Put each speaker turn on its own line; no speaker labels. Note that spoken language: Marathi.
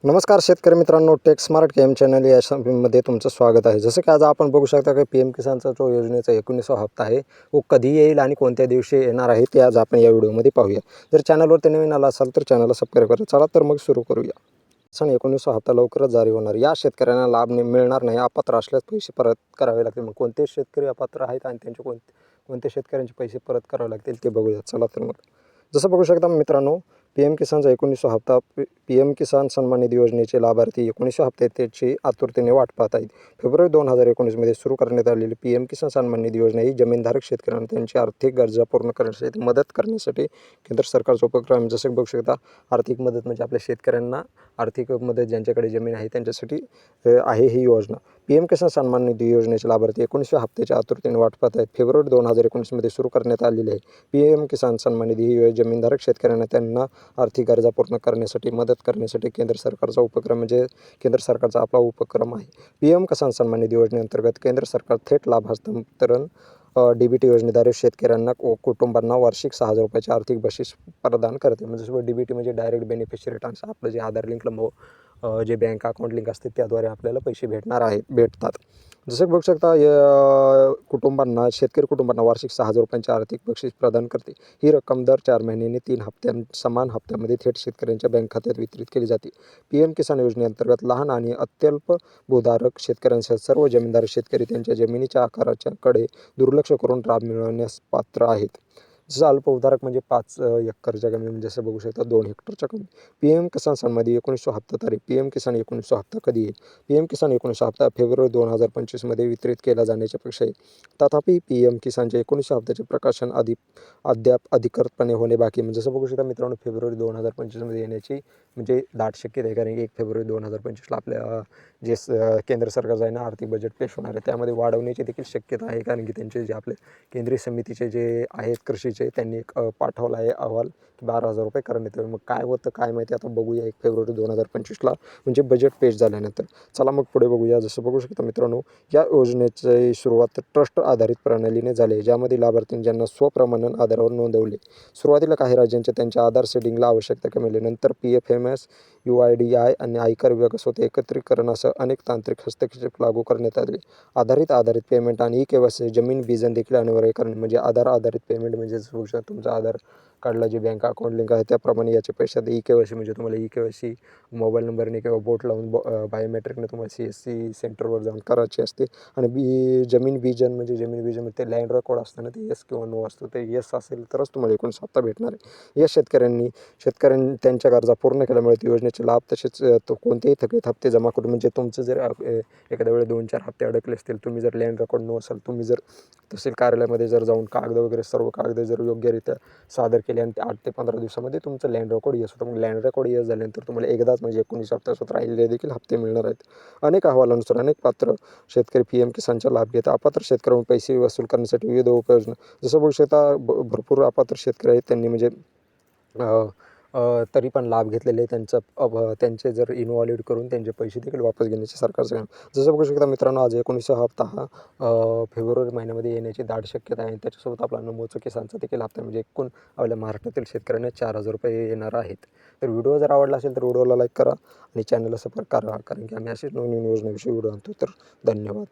नमस्कार शेतकरी मित्रांनो, टेक स्मार्ट गेम चॅनल या मध्ये तुमचं स्वागत आहे. जसं की आज आपण बघू शकता की पी एम किसानचा जो योजनेचा 19वा हप्ता आहे तो कधी येईल आणि कोणत्या दिवशी येणार आहे ते आज आपण या व्हिडिओमध्ये पाहूया. जर चॅनलवरती नवीन आला असाल तर चॅनलला सबस्क्राईब करा. चला तर मग सुरू करूया. सण 19वा हप्ता लवकरच जारी होणार. या शेतकऱ्यांना लाभ मिळणार नाही. अपात्र असल्यास पैसे परत करावे लागतील. मग कोणते शेतकरी अपात्र आहेत आणि त्यांचे कोणत्या शेतकऱ्यांचे पैसे परत करावे लागतील ते बघूया. चला तर मग जसं बघू शकता मित्रांनो, पी एम किसानचा 19वा हप्ता पी एम किसान सन्मान निधी योजनेचे लाभार्थी 19व्या हप्त्याची आतुरतेने वाट पाहत आहेत. फेब्रुवारी 2019मध्ये सुरू करण्यात आलेली पी एम किसान सन्मान निधी योजना ही जमीनधारक शेतकऱ्यांना त्यांची आर्थिक गरजा पूर्ण करण्यासाठी मदत करण्यासाठी केंद्र सरकारचा उपक्रम. जसं बघू शकता, आर्थिक मदत म्हणजे आपल्या शेतकऱ्यांना आर्थिक मदत ज्यांच्याकडे जमीन आहे त्यांच्यासाठी आहे ही योजना. पी एम किसान सन्मान निधी योजनेचे लाभार्थी 19व्या हप्त्याच्या आतुरतेने वाट पाहत आहेत. फेब्रुवारी 2019मध्ये सुरू करण्यात आलेली आहे. पी एम किसान सन्मान निधी ही योजना जमीनधारक शेतकऱ्यांना त्यांना आर्थिक गरजा पूर्ण करण्यासाठी मदत करण्यासाठी केंद्र सरकारचा उपक्रम म्हणजे केंद्र सरकारचा आपला उपक्रम आहे. पी एम किसान सन्मान निधी योजनेअंतर्गत केंद्र सरकार थेट लाभ हस्तांतरण DBT योजनेद्वारे शेतकऱ्यांना कुटुंबांना वार्षिक 6,000 रुपयाचे आर्थिक बक्षीस प्रदान करते. म्हणजे DBT म्हणजे डायरेक्ट बेनिफिशियरी ट्रान्सफर. आपलं जे आधार लिंक जे बँक अकाउंट लिंक असते त्याद्वारे आपल्याला पैसे भेटतात. जसं बघू शकता, कुटुंबांना शेतकरी कुटुंबांना वार्षिक 6,000 रुपयांचे आर्थिक बक्षीस प्रदान करते. ही रक्कम दर 4 महिन्यांनी 3 समान हप्त्यामध्ये थेट शेतकऱ्यांच्या बँक खात्यात वितरित केली जाते. पी एम किसान योजनेअंतर्गत लहान आणि अत्यल्प भूधारक शेतकऱ्यांसह सर्व जमीनदार शेतकरी त्यांच्या जमिनीच्या आकाराच्या कडे दुर्लक्ष करून लाभ मिळवण्यास पात्र आहेत. जसं अल्पभूधारक म्हणजे 5 एकरच्या कमी, म्हणजे जसं बघू शकता 2 हेक्टरच्या कमी. पी एम किसान सन्मान 19वा हप्ता तारीख. पी एम किसान 19वा हप्ता कधी येईल? पी एम किसान 19वा हप्ता फेब्रुवारी 2025मध्ये वितरित केला जाण्याची अपेक्षा आहे. तथापि पी एम किसानच्या 19व्या हप्त्याचे प्रकाशन अद्याप अधिकृतपणे होणे बाकी. म्हणजे जसं बघू शकता मित्रांनो, फेब्रुवारी 2025मध्ये येण्याची म्हणजे दाट शक्यता आहे. कारण की 1 फेब्रुवारी 2025ला आपल्या जे केंद्र सरकारचं आहे ना, आर्थिक बजेट पेश होणार आहे, त्यामध्ये वाढवण्याची देखील शक्यता आहे. कारण की त्यांचे जे आपले केंद्रीय समितीचे जे आहेत कृषीचे, त्यांनी एक पाठवला आहे अहवाल की 12,000 रुपये करण्यात यावे. मग काय होतं काय माहिती, आता बघूया 1 फेब्रुवारी 2025ला म्हणजे बजेट पेश झाल्यानंतर. चला मग पुढे बघूया. जसं बघू शकता मित्रांनो, या योजनेची सुरुवात ट्रस्ट आधारित प्रणालीने झाली आहे, ज्यामध्ये लाभार्थी ज्यांना स्वप्रमाणन आधारावर नोंदवले. सुरुवातीला काही राज्यांच्या त्यांच्या आधार सेटिंगला आवश्यकता कमी आली. नंतर PFMS, UIDI आणि आयकर विभागासोबत एकत्रीकरणासह अनेक तांत्रिक हस्तक्षेप लागू करण्यात आले. आधारित पेमेंट आणि ई-KYC जमीन बीजन देखील अनिवार्य करणे. म्हणजे आधार आधारित पेमेंट म्हणजे होऊ शकतं तुमचं आधार कार्डला जे बँक अकाउंट लिंक आहे त्याप्रमाणे याचे पैसे. ई-KYC म्हणजे तुम्हाला ई-KYC मोबाईल नंबरने किंवा बोट लावून बायोमेट्रिकने तुम्हाला CSC सेंटरवर जाऊन करायची असते. आणि जमीन बीजन म्हणजे ते लँड रेकॉर्ड असतं ना, ते येस किंवा नो असतं. ते येस असेल तरच तुम्हाला 19 हप्ता भेटणार आहे. या शेतकऱ्यांनी त्यांच्या गरजा पूर्ण केल्यामुळे योजनेचे लाभ तसेच तो कोणतेही थकीत हप्ते जमा करून, म्हणजे तुमचं जर एखाद्या वेळेस 2-4 हप्ते अडकले असतील, तुम्ही जर लँड रेकॉर्ड नो असेल, तुम्ही जर तहसील कार्यालयामध्ये जाऊन कागद वगैरे सर्व कागद जर योग्यरित्या सादर केले आणि ते 8 ते 15 दिवसामध्ये तुमचं लँड रेकॉर्ड येस होतं. मग लँड रेकॉर्ड येस झाल्यानंतर तुम्हाला एकदाच म्हणजे 19 हप्त्यासोबत राहिलेले देखील हप्ते मिळणार आहेत. अनेक अहवालानुसार अनेक पात्र शेतकरी पी एम किसानचा लाभ घेतात. अपात्र शेतकऱ्यांकडून पैसे वसूल करण्यासाठी विविध उपाययोजना. जसं बघू शकता, भरपूर अपात्र शेतकरी आहेत, त्यांनी म्हणजे तरी पण लाभ घेतलेले त्यांचे जर इनव्हॅलिड करून त्यांचे पैसे देखील वापस घेण्याचे सरकारचं काम. जसं बघू शकता मित्रांनो, आज 19वा हप्ता हा फेब्रुवारी महिन्यामध्ये येण्याची दाट शक्यता आहे. त्याच्यासोबत आपला नमोचा किसानचा देखील हप्ता म्हणजे एकूण आपल्या महाराष्ट्रातील शेतकऱ्यांना 4,000 रुपये येणार आहेत. तर व्हिडिओ जर आवडला असेल तर व्हिडिओला लाईक करा आणि चॅनलला सबस्क्राईब करा, कारण की आम्ही असेच नवीन योजनेविषयी व्हिडिओ आणतो. तर धन्यवाद.